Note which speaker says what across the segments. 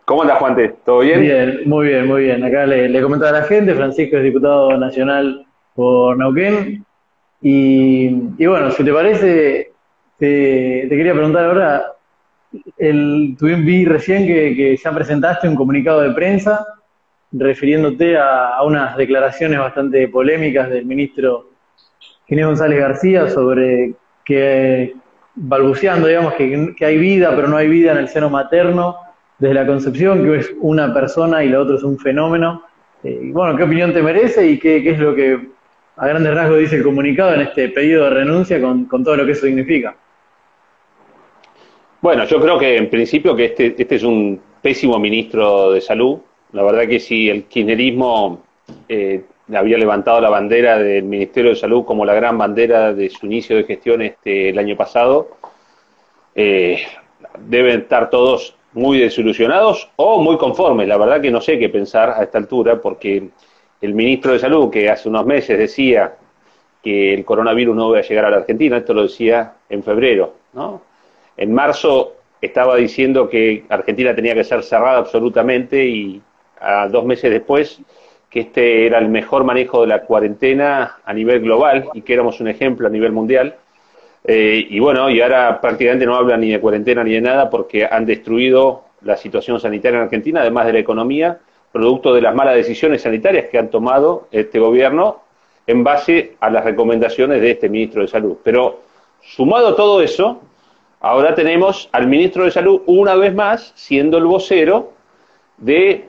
Speaker 1: ¿Cómo andas, Juante? ¿Todo bien?
Speaker 2: Bien, muy bien, muy bien. Acá le comentaba a la gente, Francisco es diputado nacional por Neuquén. Y bueno, si te parece, te quería preguntar ahora, vi recién que ya presentaste un comunicado de prensa refiriéndote a unas declaraciones bastante polémicas del ministro Ginés González García sobre que, balbuceando, digamos, que hay vida, pero no hay vida en el seno materno desde la concepción, que es una persona y la otra es un fenómeno. Y bueno, ¿qué opinión te merece y qué es lo que a grandes rasgos dice el comunicado en este pedido de renuncia con todo lo que eso significa?
Speaker 1: Bueno, yo creo que en principio que este es un pésimo ministro de salud. La verdad que si el kirchnerismo había levantado la bandera del Ministerio de Salud como la gran bandera de su inicio de gestión el año pasado, eh, deben estar todos muy desilusionados o muy conformes. La verdad que no sé qué pensar a esta altura porque el ministro de Salud, que hace unos meses decía que el coronavirus no iba a llegar a la Argentina, esto lo decía en febrero, ¿no? En marzo estaba diciendo que Argentina tenía que ser cerrada absolutamente y a 2 meses después que este era el mejor manejo de la cuarentena a nivel global y que éramos un ejemplo a nivel mundial. Y bueno, y ahora prácticamente no hablan ni de cuarentena ni de nada porque han destruido la situación sanitaria en Argentina, además de la economía, producto de las malas decisiones sanitarias que han tomado este gobierno en base a las recomendaciones de este ministro de Salud. Pero sumado a todo eso, ahora tenemos al ministro de Salud una vez más siendo el vocero de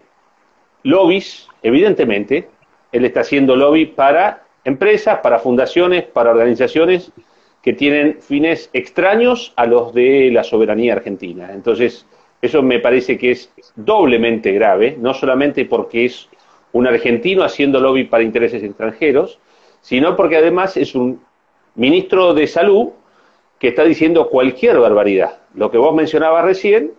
Speaker 1: lobbies, evidentemente. Él está haciendo lobby para empresas, para fundaciones, para organizaciones que tienen fines extraños a los de la soberanía argentina. Entonces, eso me parece que es doblemente grave, no solamente porque es un argentino haciendo lobby para intereses extranjeros, sino porque además es un ministro de salud que está diciendo cualquier barbaridad. Lo que vos mencionabas recién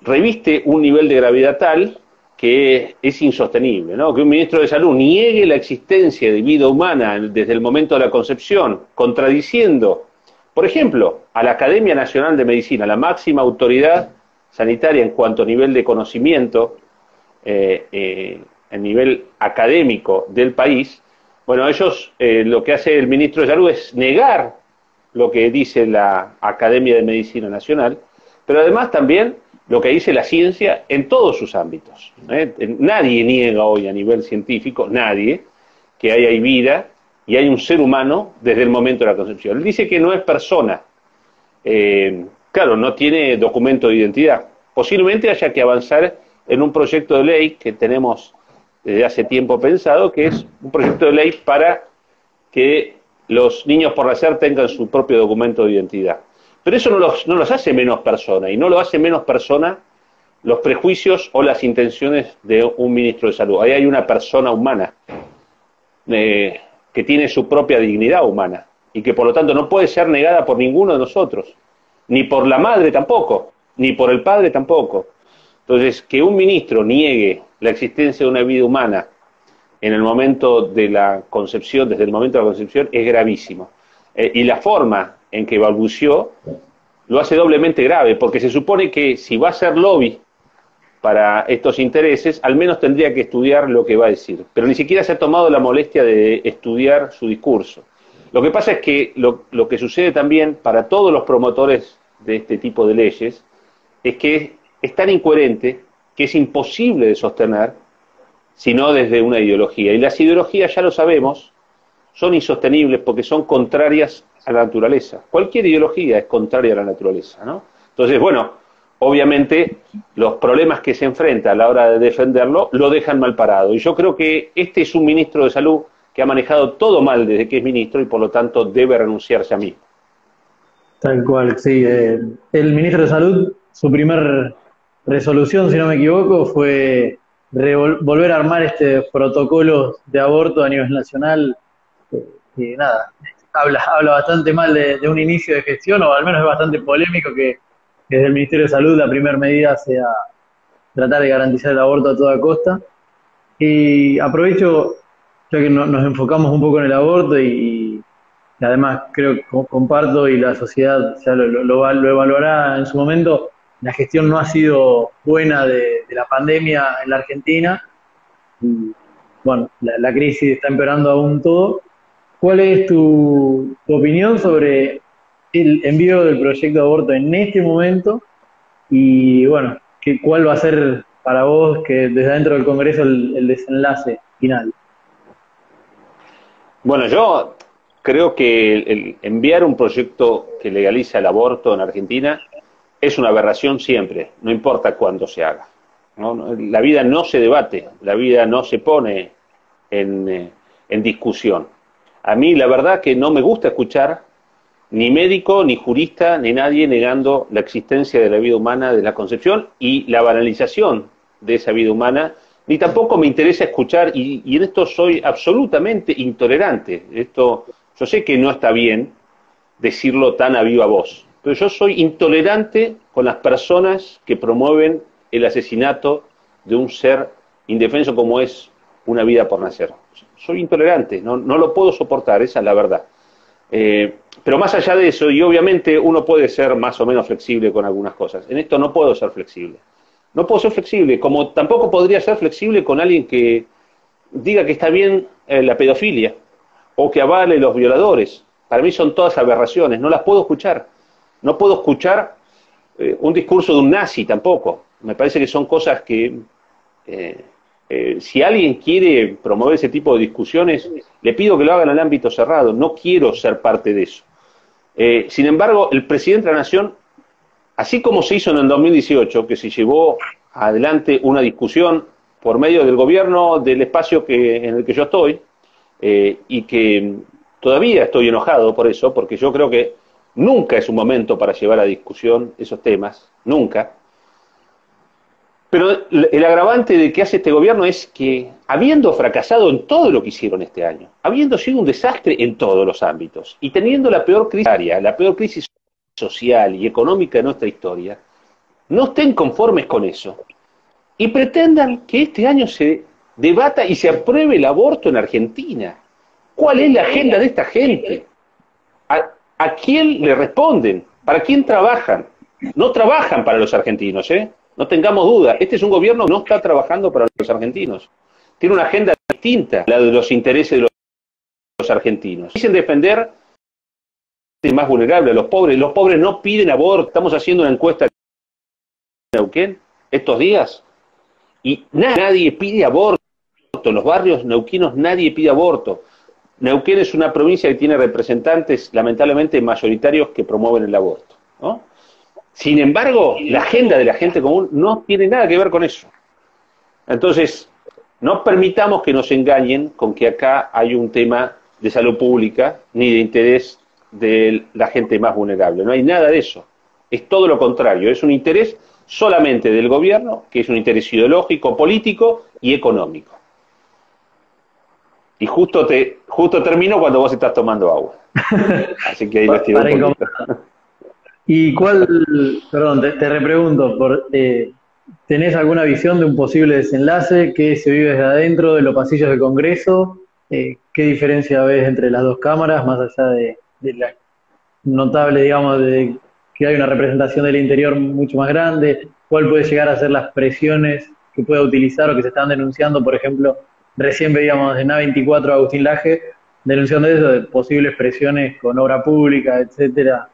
Speaker 1: reviste un nivel de gravedad tal que es insostenible, ¿no? Que un ministro de Salud niegue la existencia de vida humana desde el momento de la concepción, contradiciendo, por ejemplo, a la Academia Nacional de Medicina, la máxima autoridad sanitaria en cuanto a nivel de conocimiento, a nivel académico del país. Bueno, ellos, lo que hace el ministro de Salud es negar lo que dice la Academia de Medicina Nacional, pero además también lo que dice la ciencia en todos sus ámbitos. Nadie niega hoy a nivel científico, nadie, que hay vida y hay un ser humano desde el momento de la concepción. Él dice que no es persona. Claro, no tiene documento de identidad. Posiblemente haya que avanzar en un proyecto de ley que tenemos desde hace tiempo pensado, que es un proyecto de ley para que los niños por nacer tengan su propio documento de identidad. Pero eso no los hace menos persona, y no lo hace menos persona los prejuicios o las intenciones de un ministro de salud. Ahí hay una persona humana que tiene su propia dignidad humana y que por lo tanto no puede ser negada por ninguno de nosotros, ni por la madre tampoco, ni por el padre tampoco. Entonces, que un ministro niegue la existencia de una vida humana en el momento de la concepción, desde el momento de la concepción, es gravísimo. Y la forma en que balbuceó lo hace doblemente grave, porque se supone que si va a hacer lobby para estos intereses, al menos tendría que estudiar lo que va a decir. Pero ni siquiera se ha tomado la molestia de estudiar su discurso. Lo que pasa es que lo que sucede también para todos los promotores de este tipo de leyes es que es tan incoherente que es imposible de sostener sino desde una ideología. Y las ideologías, ya lo sabemos, son insostenibles porque son contrarias a la naturaleza. Cualquier ideología es contraria a la naturaleza, ¿no? Entonces, bueno, obviamente los problemas que se enfrenta a la hora de defenderlo lo dejan mal parado. Y yo creo que este es un ministro de salud que ha manejado todo mal desde que es ministro y por lo tanto debe renunciarse a mí.
Speaker 2: Tal cual, sí. El ministro de Salud, su primer resolución, si no me equivoco, fue volver a armar este protocolo de aborto a nivel nacional. Y nada, habla bastante mal de un inicio de gestión, o al menos es bastante polémico que desde el Ministerio de Salud la primera medida sea tratar de garantizar el aborto a toda costa. Y aprovecho, ya que nos enfocamos un poco en el aborto y además creo que comparto y la sociedad ya lo evaluará en su momento, la gestión no ha sido buena de la pandemia en la Argentina. Y, bueno, la crisis está empeorando aún todo. ¿Cuál es tu opinión sobre el envío del proyecto de aborto en este momento? Y bueno, ¿cuál va a ser para vos que desde dentro del Congreso el desenlace final?
Speaker 1: Bueno, yo creo que el enviar un proyecto que legaliza el aborto en Argentina es una aberración siempre, no importa cuándo se haga. La vida no se debate, la vida no se pone en discusión. A mí la verdad que no me gusta escuchar ni médico, ni jurista, ni nadie negando la existencia de la vida humana, de la concepción y la banalización de esa vida humana, ni tampoco me interesa escuchar, y en esto soy absolutamente intolerante. Esto, yo sé que no está bien decirlo tan a viva voz, pero yo soy intolerante con las personas que promueven el asesinato de un ser indefenso como es una vida por nacer. Soy intolerante, no lo puedo soportar, esa es la verdad. Pero más allá de eso, y obviamente uno puede ser más o menos flexible con algunas cosas, en esto no puedo ser flexible. No puedo ser flexible, como tampoco podría ser flexible con alguien que diga que está bien la pedofilia o que avale los violadores. Para mí son todas aberraciones, no las puedo escuchar. No puedo escuchar un discurso de un nazi tampoco. Me parece que son cosas que si alguien quiere promover ese tipo de discusiones, le pido que lo hagan en el ámbito cerrado. No quiero ser parte de eso. Sin embargo, el presidente de la Nación, así como se hizo en el 2018, que se llevó adelante una discusión por medio del gobierno del espacio en el que yo estoy, y que todavía estoy enojado por eso, porque yo creo que nunca es un momento para llevar a discusión esos temas, nunca. Pero el agravante de que hace este gobierno es que, habiendo fracasado en todo lo que hicieron este año, habiendo sido un desastre en todos los ámbitos, y teniendo la peor crisis social y económica de nuestra historia, no estén conformes con eso y pretendan que este año se debata y se apruebe el aborto en Argentina. ¿Cuál es la agenda de esta gente? ¿A quién le responden? ¿Para quién trabajan? No trabajan para los argentinos, ¿eh? No tengamos duda. Este es un gobierno que no está trabajando para los argentinos. Tiene una agenda distinta a la de los intereses de los argentinos. Dicen defender más vulnerables, a los pobres. Los pobres no piden aborto. Estamos haciendo una encuesta en Neuquén estos días y nadie pide aborto. En los barrios neuquinos nadie pide aborto. Neuquén es una provincia que tiene representantes lamentablemente mayoritarios que promueven el aborto, ¿no? Sin embargo, la agenda de la gente común no tiene nada que ver con eso. Entonces, no permitamos que nos engañen con que acá hay un tema de salud pública ni de interés de la gente más vulnerable. No hay nada de eso. Es todo lo contrario. Es un interés solamente del gobierno, que es un interés ideológico, político y económico. Y justo termino cuando vos estás tomando agua. Así que ahí lo estiro un poquito.
Speaker 2: ¿Y perdón, te repregunto, ¿tenés alguna visión de un posible desenlace que se vive desde adentro de los pasillos del Congreso? ¿Qué diferencia ves entre las dos cámaras, más allá de la notable, digamos, de que hay una representación del interior mucho más grande? ¿Cuál puede llegar a ser las presiones que pueda utilizar o que se están denunciando? Por ejemplo, recién veíamos en A24 a Agustín Laje denunciando eso, de posibles presiones con obra pública, etcétera,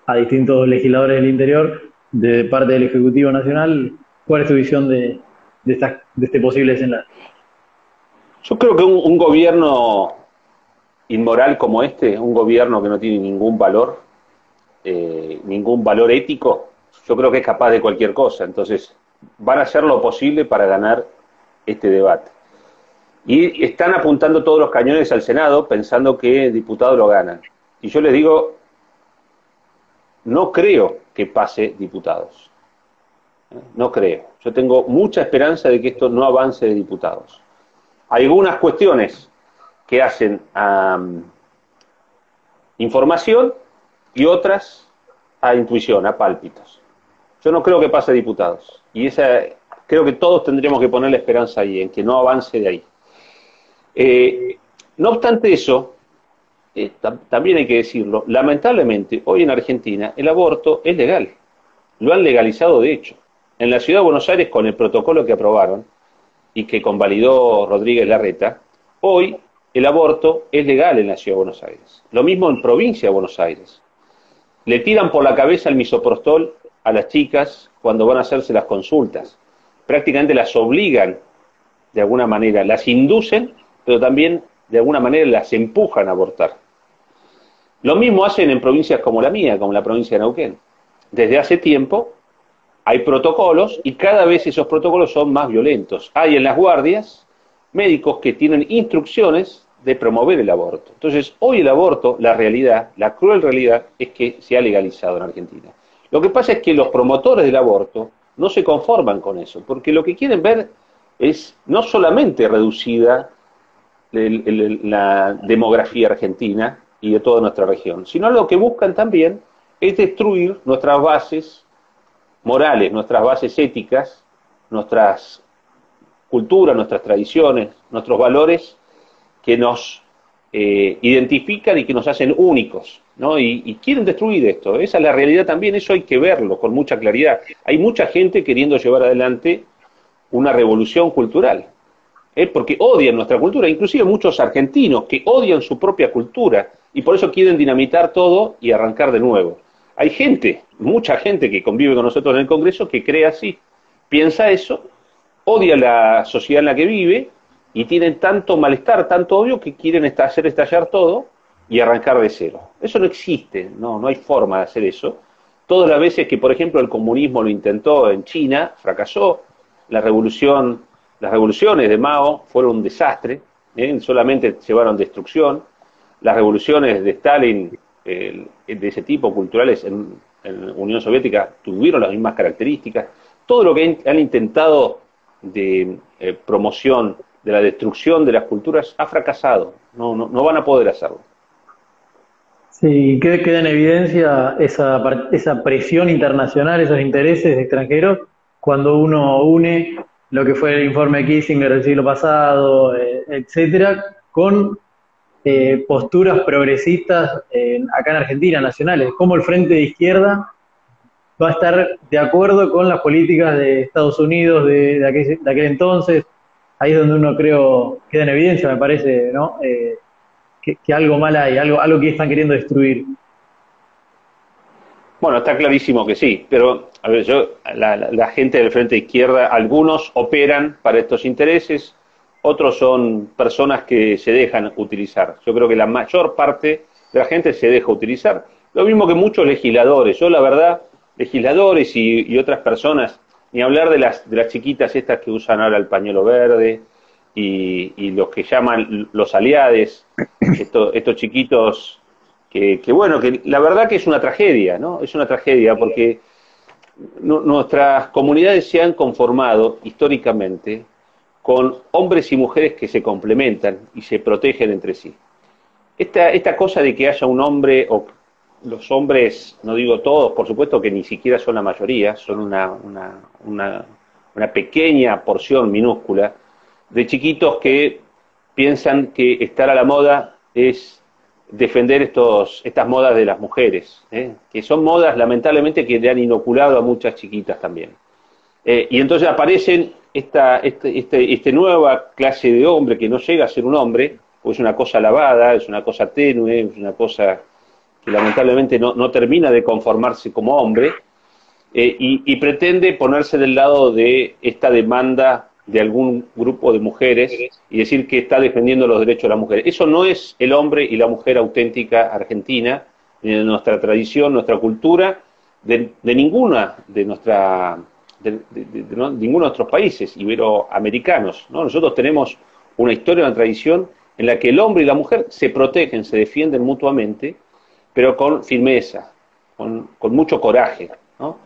Speaker 2: a distintos legisladores del interior de parte del Ejecutivo Nacional. ¿Cuál es tu visión de este posible desenlace?
Speaker 1: Yo creo que un gobierno inmoral como este, un gobierno que no tiene ningún valor ético, yo creo que es capaz de cualquier cosa. Entonces, van a hacer lo posible para ganar este debate. Y están apuntando todos los cañones al Senado pensando que diputados lo ganan. Y yo les digo, no creo que pase diputados. No creo. Yo tengo mucha esperanza de que esto no avance de diputados. Hay algunas cuestiones que hacen información y otras a intuición, a pálpitos. Yo no creo que pase diputados. Y creo que todos tendríamos que poner la esperanza ahí, en que no avance de ahí. No obstante eso, también hay que decirlo, lamentablemente hoy en Argentina el aborto es legal. lo han legalizado de hecho. En la Ciudad de Buenos Aires, con el protocolo que aprobaron y que convalidó Rodríguez Larreta, hoy el aborto es legal en la Ciudad de Buenos Aires. Lo mismo en provincia de Buenos Aires. Le tiran por la cabeza el misoprostol a las chicas cuando van a hacerse las consultas. Prácticamente las obligan, de alguna manera, las inducen, pero también de alguna manera las empujan a abortar. Lo mismo hacen en provincias como la mía, como la provincia de Neuquén. Desde hace tiempo hay protocolos y cada vez esos protocolos son más violentos. Hay en las guardias médicos que tienen instrucciones de promover el aborto. Entonces, hoy el aborto, la realidad, la cruel realidad, es que se ha legalizado en Argentina. Lo que pasa es que los promotores del aborto no se conforman con eso, porque lo que quieren ver es no solamente reducida la demografía argentina y de toda nuestra región, sino lo que buscan también es destruir nuestras bases morales, nuestras bases éticas, nuestras culturas, nuestras tradiciones, nuestros valores que nos identifican y que nos hacen únicos, ¿no? Y quieren destruir esto. Esa es la realidad también, eso hay que verlo con mucha claridad. Hay mucha gente queriendo llevar adelante una revolución cultural, porque odian nuestra cultura, inclusive muchos argentinos que odian su propia cultura y por eso quieren dinamitar todo y arrancar de nuevo. Hay gente, mucha gente que convive con nosotros en el Congreso que cree así, piensa eso, odia la sociedad en la que vive y tienen tanto malestar, tanto odio que quieren hacer estallar todo y arrancar de cero. Eso no existe, no hay forma de hacer eso. Todas las veces que, por ejemplo, el comunismo lo intentó en China, fracasó. Las revoluciones de Mao fueron un desastre, solamente llevaron destrucción. Las revoluciones de Stalin, de ese tipo, culturales, en Unión Soviética, tuvieron las mismas características. Todo lo que han intentado de promoción de la destrucción de las culturas ha fracasado, no van a poder hacerlo.
Speaker 2: Sí, queda en evidencia esa presión internacional, esos intereses extranjeros, cuando uno une lo que fue el informe Kissinger del siglo pasado, etcétera, con posturas progresistas acá en Argentina, nacionales, como el Frente de Izquierda va a estar de acuerdo con las políticas de Estados Unidos de aquel entonces. Ahí es donde uno, creo, queda en evidencia, me parece, ¿no? Que algo mal hay, algo que están queriendo destruir.
Speaker 1: Bueno, está clarísimo que sí, pero a ver, la gente del Frente de Izquierda, algunos operan para estos intereses, otros son personas que se dejan utilizar. Yo creo que la mayor parte de la gente se deja utilizar. Lo mismo que muchos legisladores. Yo, la verdad, legisladores y otras personas, ni hablar de las chiquitas estas que usan ahora el pañuelo verde y los que llaman los aliades, estos chiquitos que bueno, que la verdad que es una tragedia, ¿no? Es una tragedia porque nuestras comunidades se han conformado históricamente con hombres y mujeres que se complementan y se protegen entre sí. Esta cosa de que haya un hombre, o los hombres, no digo todos, por supuesto que ni siquiera son la mayoría, son una pequeña porción minúscula de chiquitos que piensan que estar a la moda es defender estas modas de las mujeres, que son modas lamentablemente que le han inoculado a muchas chiquitas también. Y entonces aparecen esta nueva clase de hombre que no llega a ser un hombre, porque es una cosa lavada, es una cosa tenue, es una cosa que lamentablemente no termina de conformarse como hombre, y pretende ponerse del lado de esta demanda de algún grupo de mujeres y decir que está defendiendo los derechos de las mujeres. Eso no es el hombre y la mujer auténtica argentina, ni de nuestra tradición, nuestra cultura, de ninguna de ninguno de nuestros países iberoamericanos, ¿no? Nosotros tenemos una historia, una tradición en la que el hombre y la mujer se protegen, se defienden mutuamente, pero con firmeza, con mucho coraje, ¿no?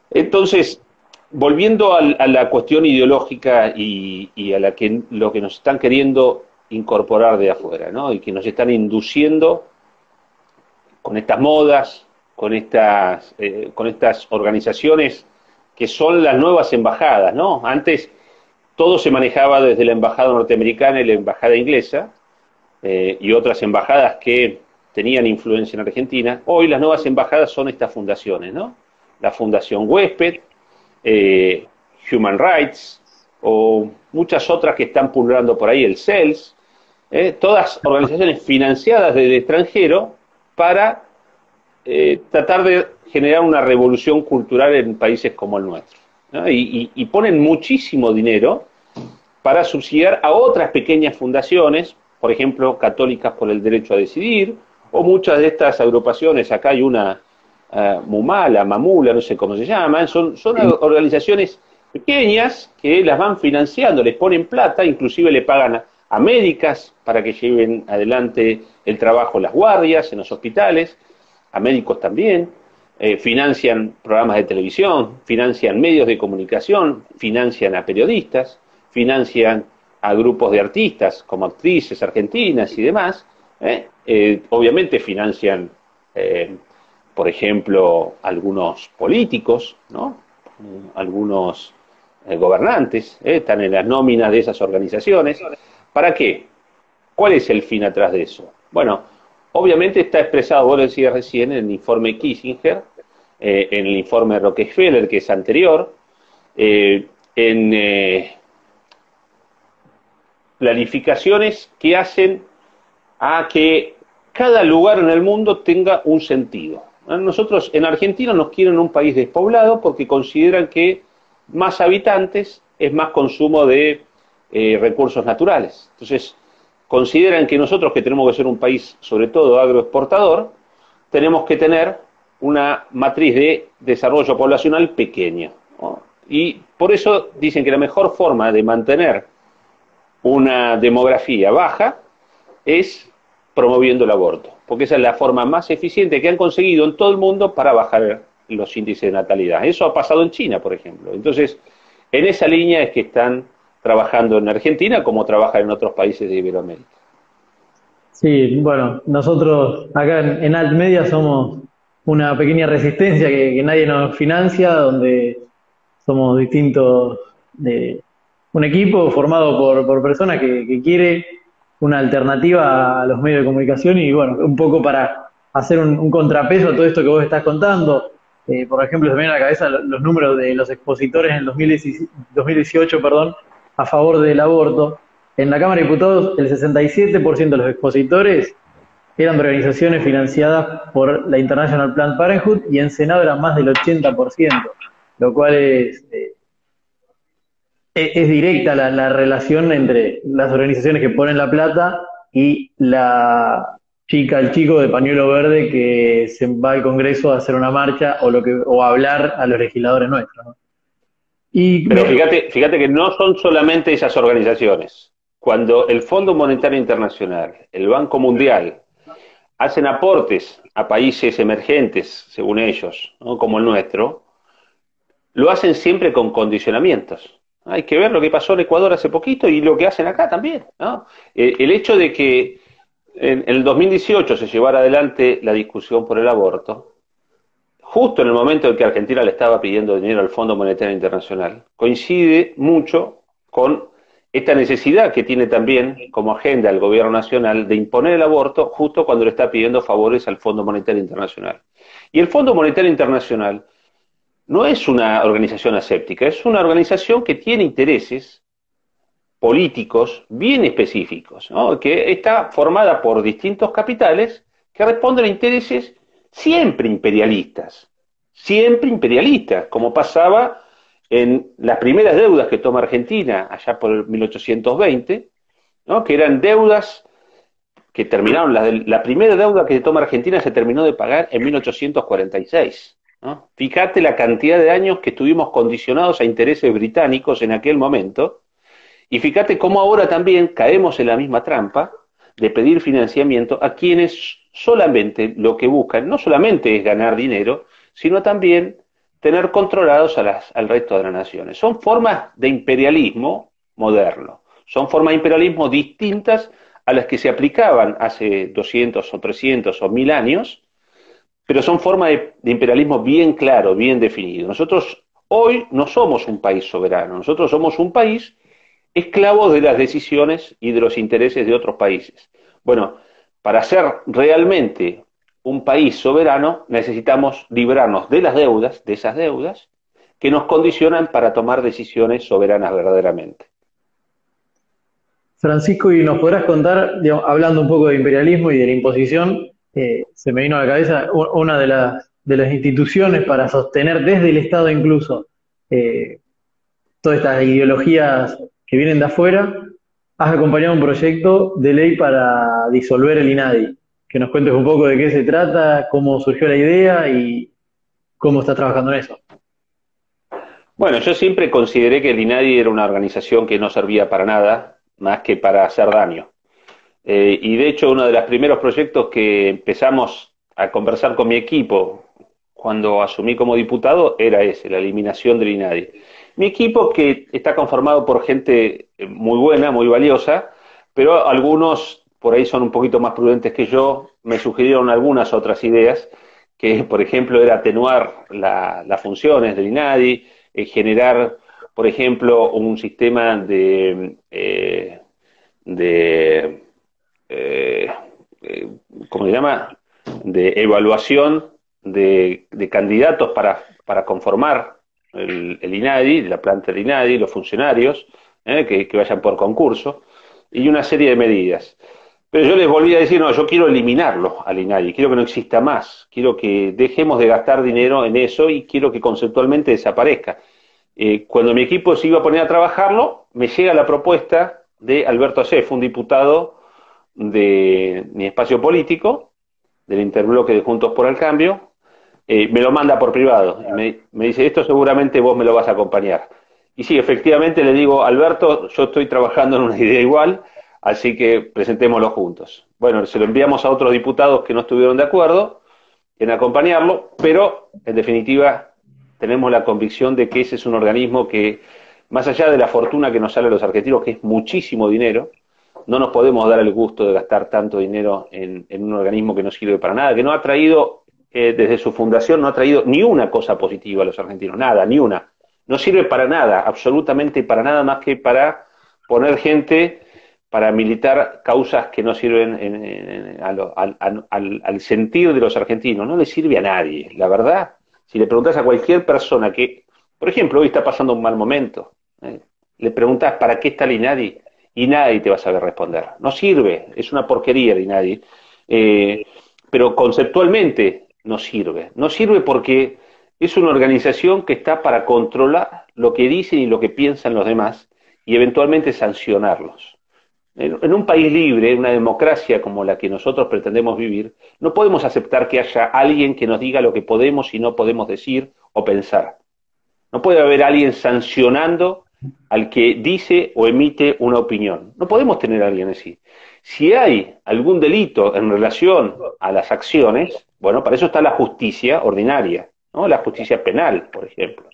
Speaker 1: Entonces, volviendo a la cuestión ideológica y a lo que nos están queriendo incorporar de afuera, ¿no? Y que nos están induciendo con estas modas, con estas organizaciones que son las nuevas embajadas, ¿no? Antes todo se manejaba desde la embajada norteamericana y la embajada inglesa, y otras embajadas que tenían influencia en Argentina. Hoy las nuevas embajadas son estas fundaciones, ¿no? la Fundación Huésped, Human Rights, o muchas otras que están pululando por ahí, el CELS, todas organizaciones financiadas desde el extranjero para tratar de generar una revolución cultural en países como el nuestro, ¿no? Y ponen muchísimo dinero para subsidiar a otras pequeñas fundaciones, por ejemplo, Católicas por el Derecho a Decidir, o muchas de estas agrupaciones, acá hay una Mumala, Mamula, no sé cómo se llaman, son organizaciones pequeñas que las van financiando, les ponen plata, inclusive le pagan a médicas para que lleven adelante el trabajo en las guardias, en los hospitales, a médicos también, financian programas de televisión, financian medios de comunicación, financian a periodistas, financian a grupos de artistas como actrices argentinas y demás, obviamente financian, por ejemplo, algunos políticos, ¿no? Algunos gobernantes, están en las nóminas de esas organizaciones. ¿Para qué? ¿Cuál es el fin atrás de eso? Bueno, obviamente está expresado, vos lo decías recién, en el informe Kissinger, en el informe Rockefeller, que es anterior, en planificaciones que hacen a que cada lugar en el mundo tenga un sentido. Nosotros en Argentina nos quieren un país despoblado porque consideran que más habitantes es más consumo de recursos naturales. Entonces, consideran que nosotros, que tenemos que ser un país sobre todo agroexportador, tenemos que tener una matriz de desarrollo poblacional pequeña, ¿no? Y por eso dicen que la mejor forma de mantener una demografía baja es promoviendo el aborto, porque esa es la forma más eficiente que han conseguido en todo el mundo para bajar los índices de natalidad. Eso ha pasado en China, por ejemplo. Entonces, en esa línea es que están trabajando en Argentina como trabajan en otros países de Iberoamérica.
Speaker 2: Sí, bueno, nosotros acá en Altmedia somos una pequeña resistencia que nadie nos financia, donde somos distintos, de un equipo formado por personas que quiere una alternativa a los medios de comunicación y bueno, un poco para hacer un contrapeso a todo esto que vos estás contando. Por ejemplo, se me vienen a la cabeza los números de los expositores en el 2018, perdón, a favor del aborto. En la Cámara de Diputados, el 67% de los expositores eran de organizaciones financiadas por la International Planned Parenthood y en Senado era más del 80%, lo cual es directa la relación entre las organizaciones que ponen la plata y la chica, el chico de pañuelo verde que se va al Congreso a hacer una marcha o a hablar a los legisladores nuestros, ¿no? Y
Speaker 1: Pero fíjate que no son solamente esas organizaciones. Cuando el Fondo Monetario Internacional, el Banco Mundial, hacen aportes a países emergentes, según ellos, ¿no? Como el nuestro, lo hacen siempre con condicionamientos. Hay que ver lo que pasó en Ecuador hace poquito y lo que hacen acá también, ¿no? El hecho de que en el 2018 se llevara adelante la discusión por el aborto, justo en el momento en que Argentina le estaba pidiendo dinero al Fondo Monetario Internacional, coincide mucho con esta necesidad que tiene también como agenda el gobierno nacional de imponer el aborto justo cuando le está pidiendo favores al Fondo Monetario Internacional. Y el Fondo Monetario Internacional no es una organización aséptica, es una organización que tiene intereses políticos bien específicos, ¿no? Que está formada por distintos capitales que responden a intereses siempre imperialistas, como pasaba en las primeras deudas que toma Argentina allá por el 1820, ¿no? Que eran deudas que terminaron, la primera deuda que toma Argentina se terminó de pagar en 1846, ¿no? Fíjate la cantidad de años que estuvimos condicionados a intereses británicos en aquel momento, y fíjate cómo ahora también caemos en la misma trampa de pedir financiamiento a quienes solamente lo que buscan, no solamente es ganar dinero, sino también tener controlados al resto de las naciones. Son formas de imperialismo moderno, son formas de imperialismo distintas a las que se aplicaban hace 200 o 300 o 1000 años, pero son formas de imperialismo bien claro, bien definido. Nosotros hoy no somos un país soberano, nosotros somos un país esclavos de las decisiones y de los intereses de otros países. Bueno, para ser realmente un país soberano, necesitamos librarnos de las deudas, de esas deudas, que nos condicionan para tomar decisiones soberanas verdaderamente.
Speaker 2: Francisco, ¿y nos podrás contar, digamos, hablando un poco de imperialismo y de la imposición, se me vino a la cabeza una de las instituciones para sostener desde el Estado incluso eh, todas estas ideologías que vienen de afuera? Has acompañado un proyecto de ley para disolver el INADI. Que nos cuentes un poco de qué se trata, cómo surgió la idea y cómo estás trabajando en eso.
Speaker 1: Bueno, yo siempre consideré que el INADI era una organización que no servía para nada más que para hacer daño. Y de hecho, uno de los primeros proyectos que empezamos a conversar con mi equipo cuando asumí como diputado era ese, la eliminación del INADI. Mi equipo, que está conformado por gente muy buena, muy valiosa, pero algunos por ahí son un poquito más prudentes que yo, me sugirieron algunas otras ideas, que por ejemplo era atenuar las funciones del INADI, generar, por ejemplo, un sistema de eh, eh, ¿cómo se llama?, de evaluación de candidatos para conformar el INADI, la planta del INADI, los funcionarios, que vayan por concurso, y una serie de medidas. Pero yo les volví a decir, no, yo quiero eliminarlo al INADI, quiero que no exista más, quiero que dejemos de gastar dinero en eso y quiero que conceptualmente desaparezca. Cuando mi equipo se iba a poner a trabajarlo, me llega la propuesta de Alberto Asef, un diputado de mi espacio político, del interbloque de Juntos por el Cambio, me lo manda por privado. Y me dice, esto seguramente vos me lo vas a acompañar. Y sí, efectivamente le digo, Alberto, yo estoy trabajando en una idea igual, así que presentémoslo juntos. Bueno, se lo enviamos a otros diputados que no estuvieron de acuerdo en acompañarlo, pero en definitiva tenemos la convicción de que ese es un organismo que, más allá de la fortuna que nos sale a los argentinos, que es muchísimo dinero, no nos podemos dar el gusto de gastar tanto dinero en un organismo que no sirve para nada, que no ha traído, desde su fundación, no ha traído ni una cosa positiva a los argentinos, nada, ni una. No sirve para nada, absolutamente para nada más que para poner gente para militar causas que no sirven al sentir de los argentinos. No le sirve a nadie, la verdad. Si le preguntas a cualquier persona que, por ejemplo, hoy está pasando un mal momento, le preguntas para qué está el INADI y nadie te va a saber responder. No sirve, es una porquería el INADI, pero conceptualmente no sirve. No sirve porque es una organización que está para controlar lo que dicen y lo que piensan los demás y eventualmente sancionarlos. En un país libre, en una democracia como la que nosotros pretendemos vivir, no podemos aceptar que haya alguien que nos diga lo que podemos y no podemos decir o pensar. No puede haber alguien sancionando al que dice o emite una opinión. No podemos tener a alguien así. Si hay algún delito en relación a las acciones, bueno, para eso está la justicia ordinaria, ¿no? La justicia penal, por ejemplo,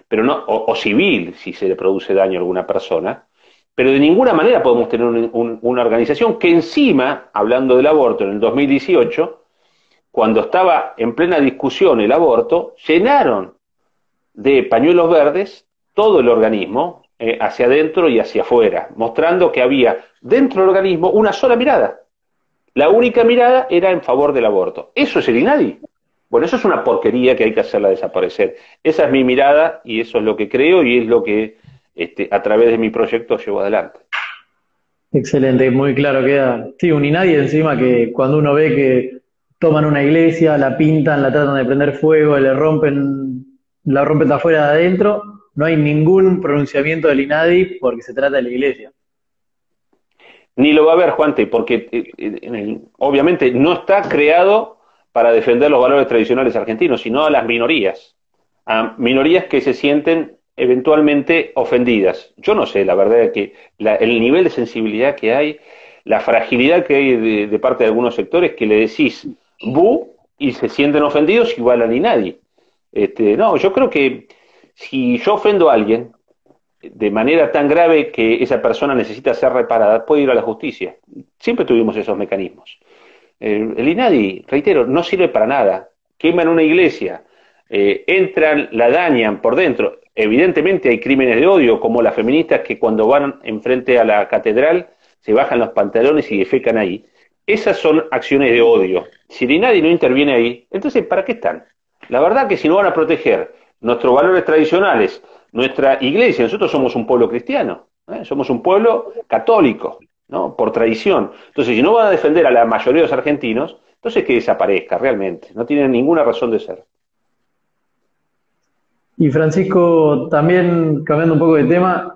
Speaker 1: pero no, o civil, si se le produce daño a alguna persona, pero de ninguna manera podemos tener una organización que encima, hablando del aborto en el 2018, cuando estaba en plena discusión el aborto, llenaron de pañuelos verdes todo el organismo, hacia adentro y hacia afuera, mostrando que había dentro del organismo una sola mirada. La única mirada era en favor del aborto. ¿Eso es el INADI? Bueno, eso es una porquería que hay que hacerla desaparecer. Esa es mi mirada y eso es lo que creo y es lo que a través de mi proyecto llevo adelante.
Speaker 2: Excelente, muy claro queda. Sí, un INADI encima que cuando uno ve que toman una iglesia, la pintan, la tratan de prender fuego, la rompen de afuera de adentro, no hay ningún pronunciamiento del INADI porque se trata de la iglesia.
Speaker 1: Ni lo va a haber, Juante, porque obviamente no está creado para defender los valores tradicionales argentinos, sino a minorías que se sienten eventualmente ofendidas. Yo no sé, la verdad es que el nivel de sensibilidad que hay, la fragilidad que hay de parte de algunos sectores que le decís bu y se sienten ofendidos igual a ni nadie. No, yo creo que si yo ofendo a alguien de manera tan grave que esa persona necesita ser reparada, puede ir a la justicia. Siempre tuvimos esos mecanismos. El INADI, reitero, no sirve para nada. Queman una iglesia, entran, la dañan por dentro. Evidentemente hay crímenes de odio, como las feministas que cuando van enfrente a la catedral se bajan los pantalones y defecan ahí. esas son acciones de odio. Si nadie no interviene ahí, entonces ¿para qué están? La verdad que si no van a proteger nuestros valores tradicionales, nuestra iglesia, nosotros somos un pueblo cristiano, ¿eh? Somos un pueblo católico, ¿no? Por tradición. Entonces, si no van a defender a la mayoría de los argentinos, entonces que desaparezca realmente. No tienen ninguna razón de ser.
Speaker 2: Y Francisco, también cambiando un poco de tema,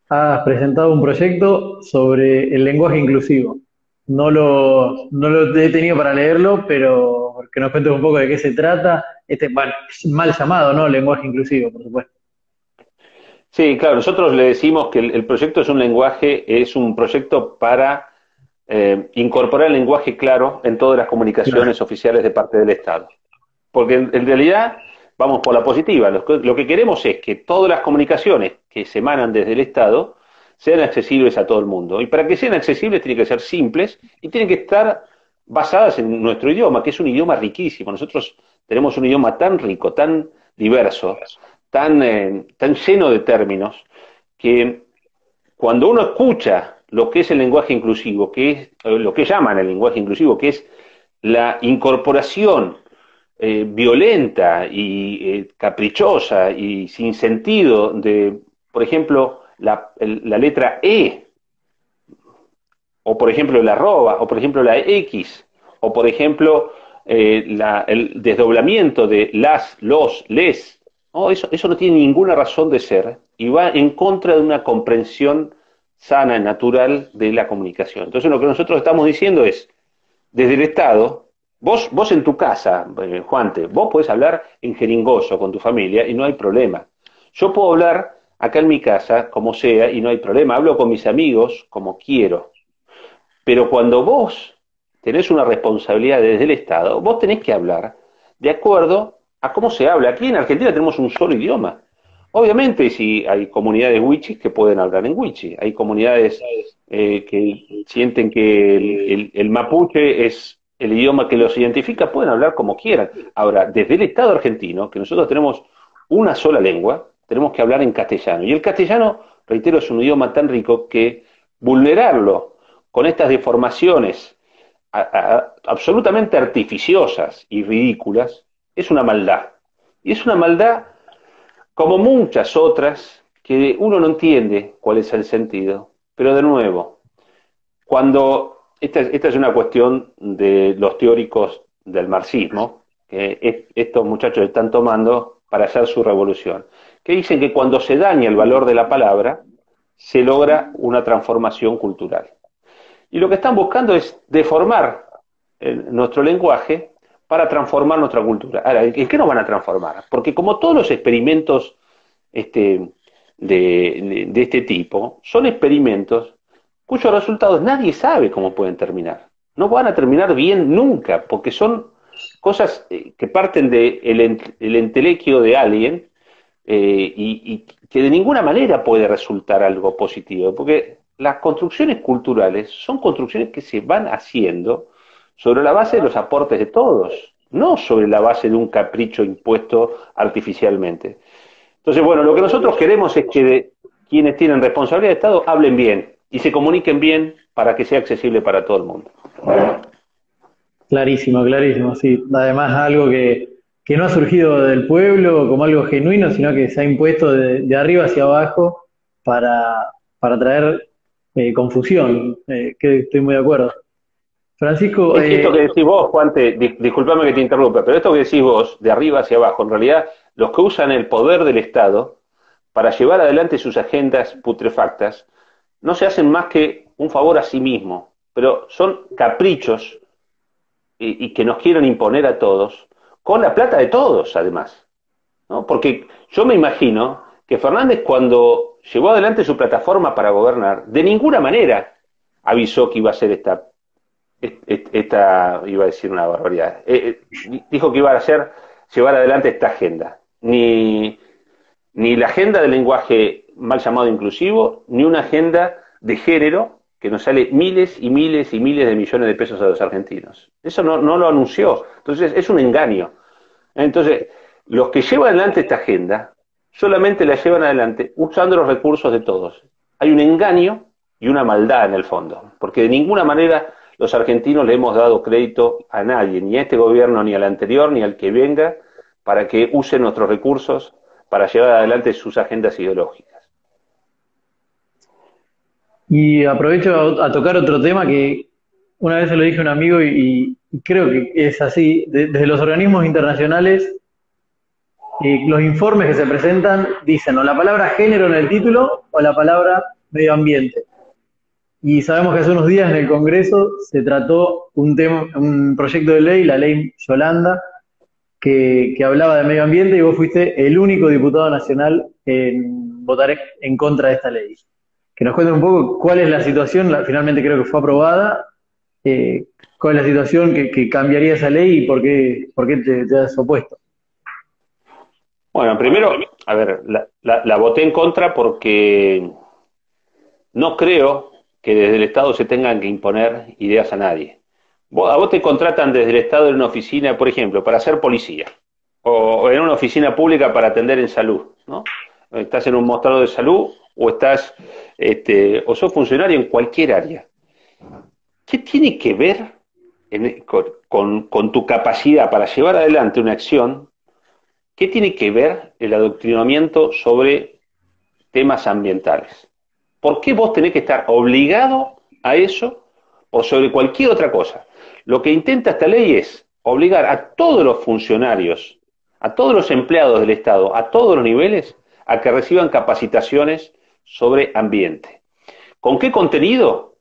Speaker 2: has presentado un proyecto sobre el lenguaje inclusivo. No lo he tenido para leerlo, pero que nos cuentes un poco de qué se trata. Bueno, es mal llamado, ¿no? Lenguaje inclusivo, por supuesto.
Speaker 1: Sí, claro, nosotros le decimos que el proyecto es un lenguaje, es un proyecto para incorporar el lenguaje claro en todas las
Speaker 2: Claro.
Speaker 1: comunicaciones oficiales de parte del Estado. Porque en realidad vamos por la positiva. Lo que queremos es que todas las comunicaciones que se emanan desde el Estado sean accesibles a todo el mundo. Y para que sean accesibles tienen que ser simples y tienen que estar basadas en nuestro idioma, que es un idioma riquísimo. Nosotros tenemos un idioma tan rico, tan diverso, tan lleno de términos, que cuando uno escucha lo que es el lenguaje inclusivo, que es lo que llaman el lenguaje inclusivo, que es la incorporación violenta y caprichosa y sin sentido de, por ejemplo, la letra E, o por ejemplo la arroba, o por ejemplo la X, o por ejemplo el desdoblamiento de las, los, les. No, eso no tiene ninguna razón de ser y va en contra de una comprensión sana y natural de la comunicación. Entonces lo que nosotros estamos diciendo es, desde el Estado, vos en tu casa, Juante, vos podés hablar en jeringoso con tu familia y no hay problema. Yo puedo hablar acá en mi casa como sea y no hay problema. Hablo con mis amigos como quiero. Pero cuando vos tenés una responsabilidad desde el Estado, vos tenés que hablar de acuerdo a cómo se habla. Aquí en Argentina tenemos un solo idioma. Obviamente, si hay comunidades wichis que pueden hablar en wichi, hay comunidades que sienten que el mapuche es el idioma que los identifica, pueden hablar como quieran. Ahora, desde el Estado argentino, que nosotros tenemos una sola lengua, tenemos que hablar en castellano. Y el castellano, reitero, es un idioma tan rico que vulnerarlo con estas deformaciones absolutamente artificiosas y ridículas es una maldad. Y es una maldad como muchas otras que uno no entiende cuál es el sentido. Pero de nuevo, esta es una cuestión de los teóricos del marxismo, que estos muchachos están tomando para hacer su revolución, que dicen que cuando se daña el valor de la palabra, se logra una transformación cultural. Y lo que están buscando es deformar nuestro lenguaje para transformar nuestra cultura. Ahora, ¿en qué nos van a transformar? Porque como todos los experimentos este, de este tipo, son experimentos cuyos resultados nadie sabe cómo pueden terminar. No van a terminar bien nunca, porque son cosas que parten del el entelequio de alguien y que de ninguna manera puede resultar algo positivo, porque las construcciones culturales son construcciones que se van haciendo sobre la base de los aportes de todos, no sobre la base de un capricho impuesto artificialmente. Entonces, bueno, lo que nosotros queremos es que quienes tienen responsabilidad de Estado hablen bien y se comuniquen bien para que sea accesible para todo el mundo.
Speaker 2: Clarísimo, clarísimo, sí. Además, algo que no ha surgido del pueblo como algo genuino, sino que se ha impuesto de arriba hacia abajo para, para traer confusión, que estoy muy de acuerdo. Francisco,
Speaker 1: Esto que decís vos, Juan, disculpame que te interrumpa, pero esto que decís vos, de arriba hacia abajo, en realidad, los que usan el poder del Estado para llevar adelante sus agendas putrefactas, no se hacen más que un favor a sí mismo, pero son caprichos y que nos quieren imponer a todos, con la plata de todos, además. ¿No? Porque yo me imagino que Fernández, cuando llevó adelante su plataforma para gobernar, de ninguna manera avisó que iba a ser iba a decir una barbaridad, dijo que iba a hacer, llevar adelante esta agenda. Ni la agenda del lenguaje mal llamado inclusivo, ni una agenda de género que nos sale miles y miles y miles de millones de pesos a los argentinos. Eso no lo anunció. Entonces es un engaño. Entonces, los que llevan adelante esta agenda solamente la llevan adelante usando los recursos de todos. Hay un engaño y una maldad en el fondo, porque de ninguna manera los argentinos le hemos dado crédito a nadie, ni a este gobierno, ni al anterior, ni al que venga, para que usen nuestros recursos para llevar adelante sus agendas ideológicas.
Speaker 2: Y aprovecho a tocar otro tema que una vez se lo dije a un amigo y creo que es así. Desde los organismos internacionales, los informes que se presentan dicen o la palabra género en el título o la palabra medio ambiente. Y sabemos que hace unos días en el Congreso se trató un proyecto de ley, la ley Yolanda, que hablaba de medio ambiente y vos fuiste el único diputado nacional en votar en contra de esta ley. Que nos cuente un poco cuál es la situación, finalmente creo que fue aprobada, cuál es la situación que cambiaría esa ley y por qué te has opuesto.
Speaker 1: Bueno, primero, a ver, la voté en contra porque no creo que desde el Estado se tengan que imponer ideas a nadie. A vos te contratan desde el Estado en una oficina, por ejemplo, para ser policía, o en una oficina pública para atender en salud, ¿no? Estás en un mostrador de salud o estás, o sos funcionario en cualquier área. ¿Qué tiene que ver con tu capacidad para llevar adelante una acción? ¿Qué tiene que ver el adoctrinamiento sobre temas ambientales? ¿Por qué vos tenés que estar obligado a eso o sobre cualquier otra cosa? Lo que intenta esta ley es obligar a todos los funcionarios, a todos los empleados del Estado, a todos los niveles, a que reciban capacitaciones sobre ambiente. ¿Con qué contenido?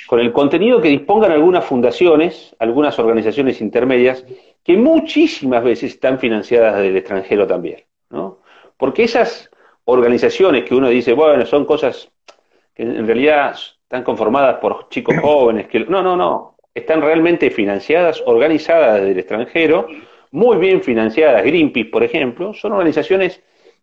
Speaker 1: Con el contenido que dispongan algunas fundaciones, algunas organizaciones intermedias, que muchísimas veces están financiadas desde el extranjero también, ¿no? Porque esas organizaciones que uno dice, bueno, son cosas que en realidad están conformadas por chicos jóvenes, que no, están realmente financiadas, organizadas desde el extranjero, muy bien financiadas. Greenpeace, por ejemplo, son organizaciones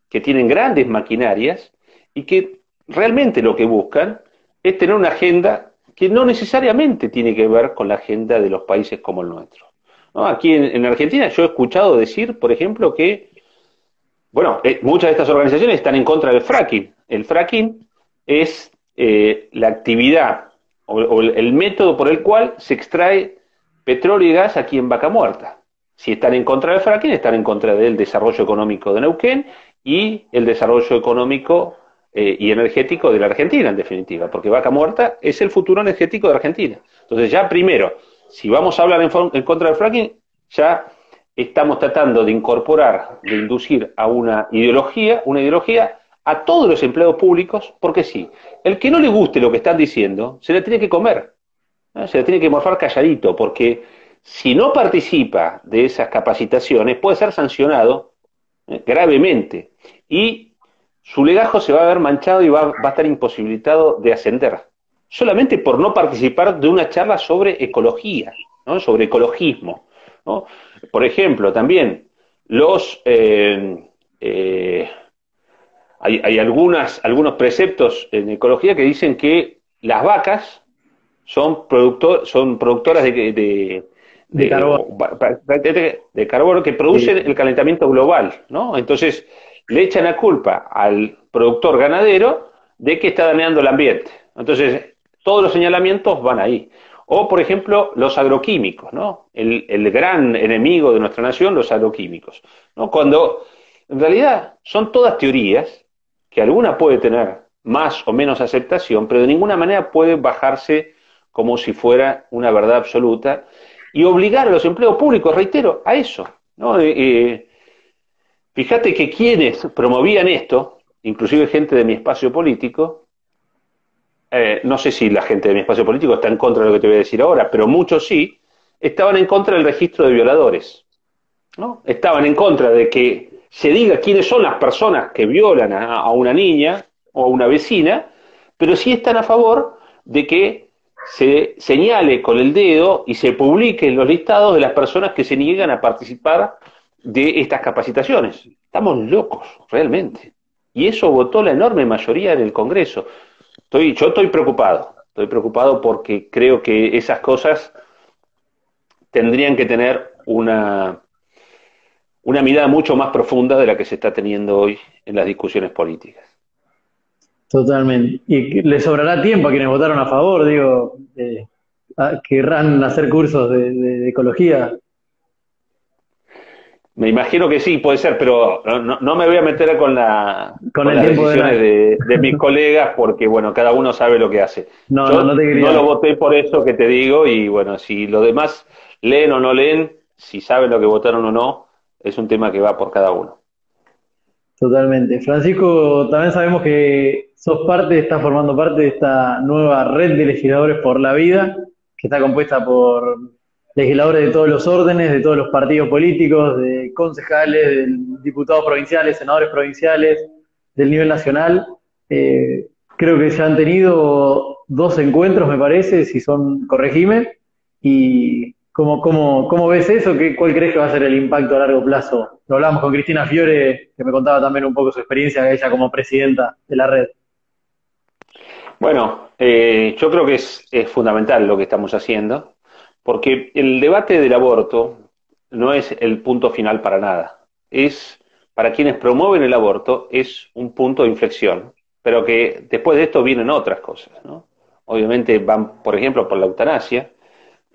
Speaker 1: que tienen grandes maquinarias y que realmente lo que buscan es tener una agenda que no necesariamente tiene que ver con la agenda de los países como el nuestro, ¿no? Aquí en Argentina yo he escuchado decir, por ejemplo, que, bueno, muchas de estas organizaciones están en contra del fracking. El fracking es la actividad o el método por el cual se extrae petróleo y gas aquí en Vaca Muerta. Si están en contra del fracking, están en contra del desarrollo económico de Neuquén y el desarrollo económico y energético de la Argentina, en definitiva, porque Vaca Muerta es el futuro energético de Argentina. Entonces ya primero, si vamos a hablar en contra del fracking, ya estamos tratando de incorporar, de inducir a una ideología a todos los empleados públicos, porque sí, el que no le guste lo que están diciendo, se la tiene que comer, ¿no? Se la tiene que morfar calladito, porque si no participa de esas capacitaciones puede ser sancionado gravemente y su legajo se va a ver manchado y va a estar imposibilitado de ascender, solamente por no participar de una charla sobre ecología, ¿no? Sobre ecologismo, ¿no? Por ejemplo, también hay algunos preceptos en ecología que dicen que las vacas son productoras
Speaker 2: De carbono.
Speaker 1: de carbono que producen el calentamiento global, ¿no? Entonces le echan la culpa al productor ganadero de que está dañando el ambiente. Entonces todos los señalamientos van ahí. O, por ejemplo, los agroquímicos, ¿no? El gran enemigo de nuestra nación, los agroquímicos, ¿no? Cuando en realidad son todas teorías que alguna puede tener más o menos aceptación, pero de ninguna manera puede bajarse como si fuera una verdad absoluta y obligar a los empleos públicos, reitero, a eso, ¿no? Fíjate que quienes promovían esto, inclusive gente de mi espacio político, no sé si la gente de mi espacio político está en contra de lo que te voy a decir ahora, pero muchos sí, estaban en contra del registro de violadores, ¿no? Estaban en contra de que se diga quiénes son las personas que violan a una niña o a una vecina, pero sí están a favor de que se señale con el dedo y se publiquen los listados de las personas que se niegan a participar de estas capacitaciones. Estamos locos, realmente. Y eso votó la enorme mayoría en el Congreso. Yo estoy preocupado porque creo que esas cosas tendrían que tener una mirada mucho más profunda de la que se está teniendo hoy en las discusiones políticas.
Speaker 2: Totalmente. Y le sobrará tiempo a quienes votaron a favor, digo, querrán hacer cursos de ecología.
Speaker 1: Me imagino que sí, puede ser, pero no me voy a meter
Speaker 2: Con
Speaker 1: con
Speaker 2: el
Speaker 1: las
Speaker 2: tiempo de
Speaker 1: decisiones
Speaker 2: la...
Speaker 1: de mis colegas, porque bueno, cada uno sabe lo que hace.
Speaker 2: No
Speaker 1: Yo
Speaker 2: te
Speaker 1: no lo
Speaker 2: quería.
Speaker 1: voté por eso que te digo, y bueno, si los demás leen o no leen, si saben lo que votaron o no, es un tema que va por cada uno.
Speaker 2: Totalmente. Francisco, también sabemos que sos parte, estás formando parte de esta nueva red de legisladores por la vida, que está compuesta por legisladores de todos los órdenes, de todos los partidos políticos, de concejales, de diputados provinciales, senadores provinciales, del nivel nacional. Eh, Creo que ya han tenido dos encuentros, me parece, si son, corregime. ¿Y cómo ves eso? ¿Cuál crees que va a ser el impacto a largo plazo? Lo hablamos con Cristina Fiore, que me contaba también un poco su experiencia, ella como presidenta de la red.
Speaker 1: Bueno, yo creo que es fundamental lo que estamos haciendo, porque el debate del aborto no es el punto final para nada. Es, para quienes promueven el aborto, es un punto de inflexión, pero que después de esto vienen otras cosas, ¿no? Obviamente van, por ejemplo, por la eutanasia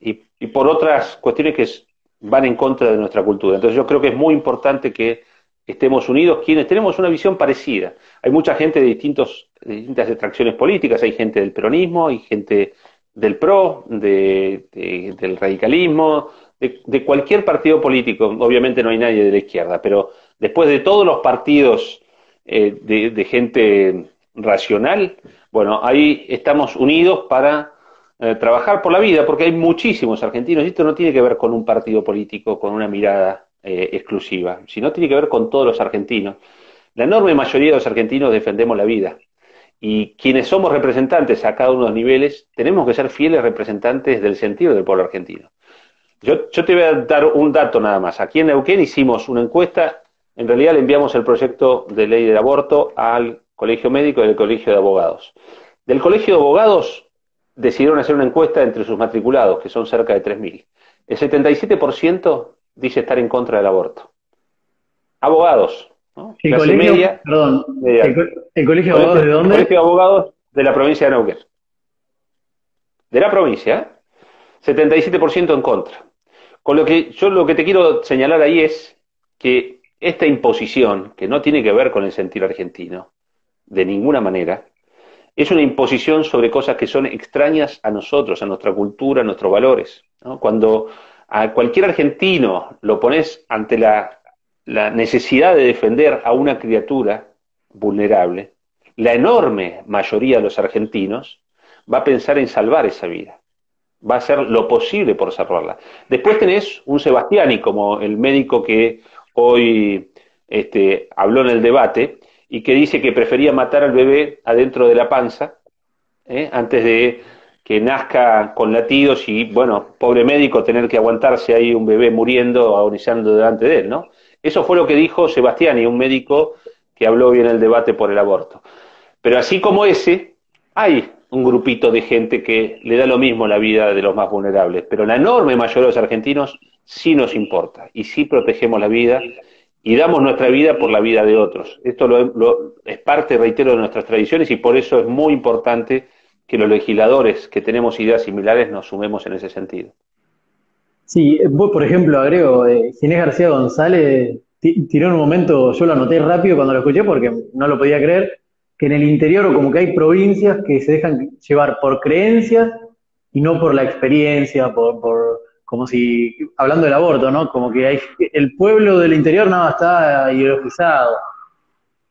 Speaker 1: y por otras cuestiones van en contra de nuestra cultura. Entonces yo creo que es muy importante que estemos unidos quienes tenemos una visión parecida. Hay mucha gente de distintas extracciones políticas, hay gente del peronismo, hay gente del PRO, del radicalismo, de cualquier partido político. Obviamente no hay nadie de la izquierda, pero después de todos los partidos de gente racional, bueno, ahí estamos unidos para trabajar por la vida, porque hay muchísimos argentinos, y esto no tiene que ver con un partido político, con una mirada exclusiva, sino tiene que ver con todos los argentinos. La enorme mayoría de los argentinos defendemos la vida, y quienes somos representantes a cada uno de los niveles, tenemos que ser fieles representantes del sentido del pueblo argentino. Yo te voy a dar un dato nada más. Aquí en Neuquén hicimos una encuesta, en realidad le enviamos el proyecto de ley del aborto al Colegio Médico y al Colegio de Abogados. Del Colegio de Abogados decidieron hacer una encuesta entre sus matriculados, que son cerca de 3.000. El 77% dice estar en contra del aborto. Abogados, ¿no?
Speaker 2: El
Speaker 1: Clase
Speaker 2: colegio,
Speaker 1: media,
Speaker 2: perdón,
Speaker 1: media alta.
Speaker 2: el colegio de abogados de
Speaker 1: Colegio
Speaker 2: dónde?
Speaker 1: de Abogados de la provincia de Neuquén. De la provincia, ¿eh? 77% en contra. Con lo que yo lo que te quiero señalar ahí es que esta imposición, que no tiene que ver con el sentir argentino, de ninguna manera, es una imposición sobre cosas que son extrañas a nosotros, a nuestra cultura, a nuestros valores, ¿no? Cuando a cualquier argentino lo pones ante la necesidad de defender a una criatura vulnerable, la enorme mayoría de los argentinos va a pensar en salvar esa vida, va a hacer lo posible por salvarla. Después tenés un Sebastiani como el médico que hoy habló en el debate y que dice que prefería matar al bebé adentro de la panza antes de que nazca con latidos y, bueno, pobre médico, tener que aguantarse ahí un bebé muriendo, agonizando delante de él, ¿no? Eso fue lo que dijo Sebastiani, un médico que habló hoy en el debate por el aborto. Pero así como ese, hay un grupito de gente que le da lo mismo la vida de los más vulnerables, pero la enorme mayoría de los argentinos sí nos importa y sí protegemos la vida y damos nuestra vida por la vida de otros. Esto es parte, reitero, de nuestras tradiciones y por eso es muy importante que los legisladores que tenemos ideas similares nos sumemos en ese sentido.
Speaker 2: Sí, vos, por ejemplo, agrego, Ginés García González tiró en un momento, yo lo anoté rápido cuando lo escuché porque no lo podía creer, que en el interior o como que hay provincias que se dejan llevar por creencias y no por la experiencia, como si, hablando del aborto, ¿no? Como que hay, el pueblo del interior nada está ideologizado.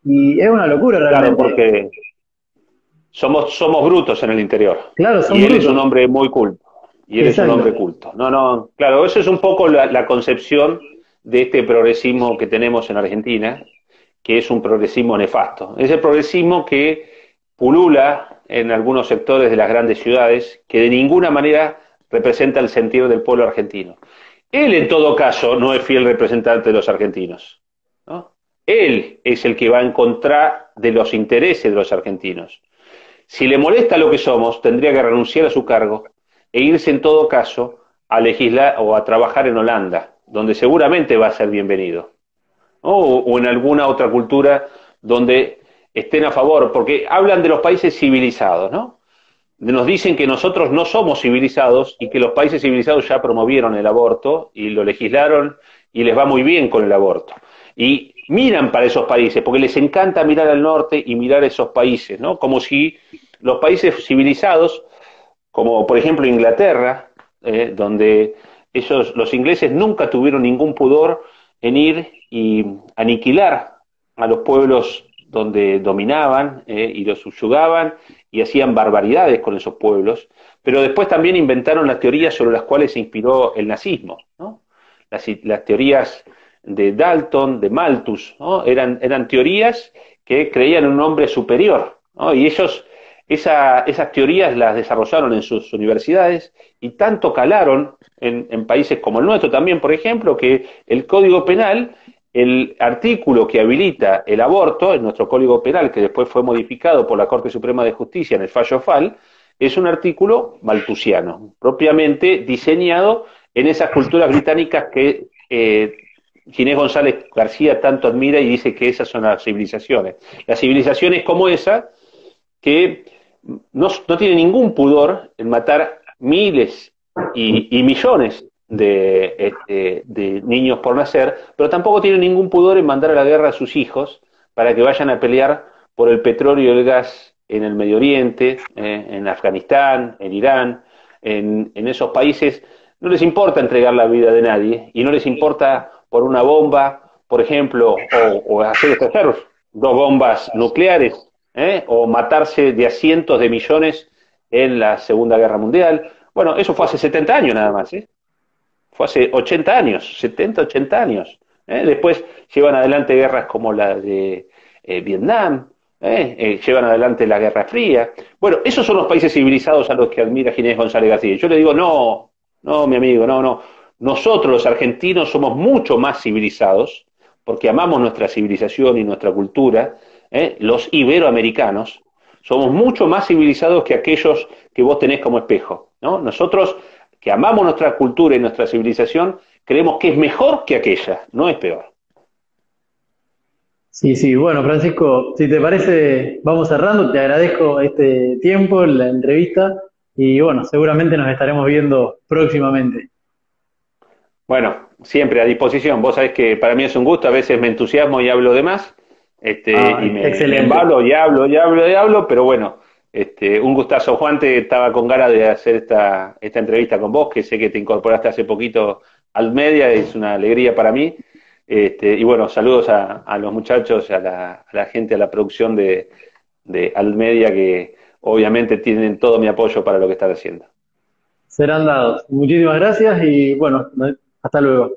Speaker 2: Y es una locura
Speaker 1: Claro,
Speaker 2: realmente.
Speaker 1: porque somos brutos en el interior
Speaker 2: Claro, son
Speaker 1: y él es un
Speaker 2: brutos.
Speaker 1: hombre muy culto. Y él es un
Speaker 2: Exacto.
Speaker 1: hombre culto. No, no, claro, eso es un poco la concepción de este progresismo que tenemos en Argentina, que es un progresismo nefasto. Es el progresismo que pulula en algunos sectores de las grandes ciudades, que de ninguna manera representa el sentido del pueblo argentino. Él, en todo caso, no es fiel representante de los argentinos, ¿no? Él es el que va en contra de los intereses de los argentinos. Si le molesta lo que somos, tendría que renunciar a su cargo e irse en todo caso a legislar o a trabajar en Holanda, donde seguramente va a ser bienvenido, ¿no? O en alguna otra cultura donde estén a favor, porque hablan de los países civilizados, ¿no? nos dicen que nosotros no somos civilizados y que los países civilizados ya promovieron el aborto y lo legislaron y les va muy bien con el aborto. Y miran para esos países, porque les encanta mirar al norte y mirar esos países, ¿no? Como si los países civilizados, como por ejemplo Inglaterra, donde los ingleses nunca tuvieron ningún pudor en ir y aniquilar a los pueblos donde dominaban y los subyugaban y hacían barbaridades con esos pueblos, pero después también inventaron las teorías sobre las cuales se inspiró el nazismo, ¿no? Las teorías de Dalton, de Malthus, ¿no? Eran teorías que creían en un hombre superior, ¿no? Y ellos esas teorías las desarrollaron en sus universidades y tanto calaron en países como el nuestro también, por ejemplo, que el Código Penal, el artículo que habilita el aborto, en nuestro Código Penal, que después fue modificado por la Corte Suprema de Justicia en el fallo FAL, es un artículo malthusiano, propiamente diseñado en esas culturas británicas que Ginés González García tanto admira y dice que esas son las civilizaciones. Las civilizaciones como esa, que no tiene ningún pudor en matar miles y millones de niños por nacer, pero tampoco tiene ningún pudor en mandar a la guerra a sus hijos para que vayan a pelear por el petróleo y el gas en el Medio Oriente, en Afganistán, en Irán, en esos países. No les importa entregar la vida de nadie y no les importa por una bomba, por ejemplo, o hacer estallar dos bombas nucleares, o matarse de a cientos de millones en la Segunda Guerra Mundial. Bueno, eso fue hace 70 años nada más, ¿eh? Fue hace 80 años, 70, 80 años. Después llevan adelante guerras como la de Vietnam, llevan adelante la Guerra Fría. Bueno, esos son los países civilizados a los que admira Ginés González García. Yo le digo, no, no, mi amigo, no, no. Nosotros los argentinos somos mucho más civilizados, porque amamos nuestra civilización y nuestra cultura. Los iberoamericanos somos mucho más civilizados que aquellos que vos tenés como espejo, ¿no? Nosotros, que amamos nuestra cultura y nuestra civilización, creemos que es mejor que aquella, no es peor.
Speaker 2: Sí, sí, bueno, Francisco, si te parece, vamos cerrando, te agradezco este tiempo, la entrevista, y bueno, seguramente nos estaremos viendo próximamente.
Speaker 1: Bueno, siempre a disposición. Vos sabés que para mí es un gusto, a veces me entusiasmo y hablo de más, y me
Speaker 2: Excelente.
Speaker 1: embalo y hablo y hablo y hablo, pero bueno, un gustazo. Juan, te estaba con ganas de hacer esta entrevista con vos, que sé que te incorporaste hace poquito al media, es una alegría para mí. Y bueno, saludos a los muchachos, a la gente, a la producción de Almedia, que obviamente tienen todo mi apoyo para lo que están haciendo.
Speaker 2: Serán dados. Muchísimas gracias y bueno, hasta luego.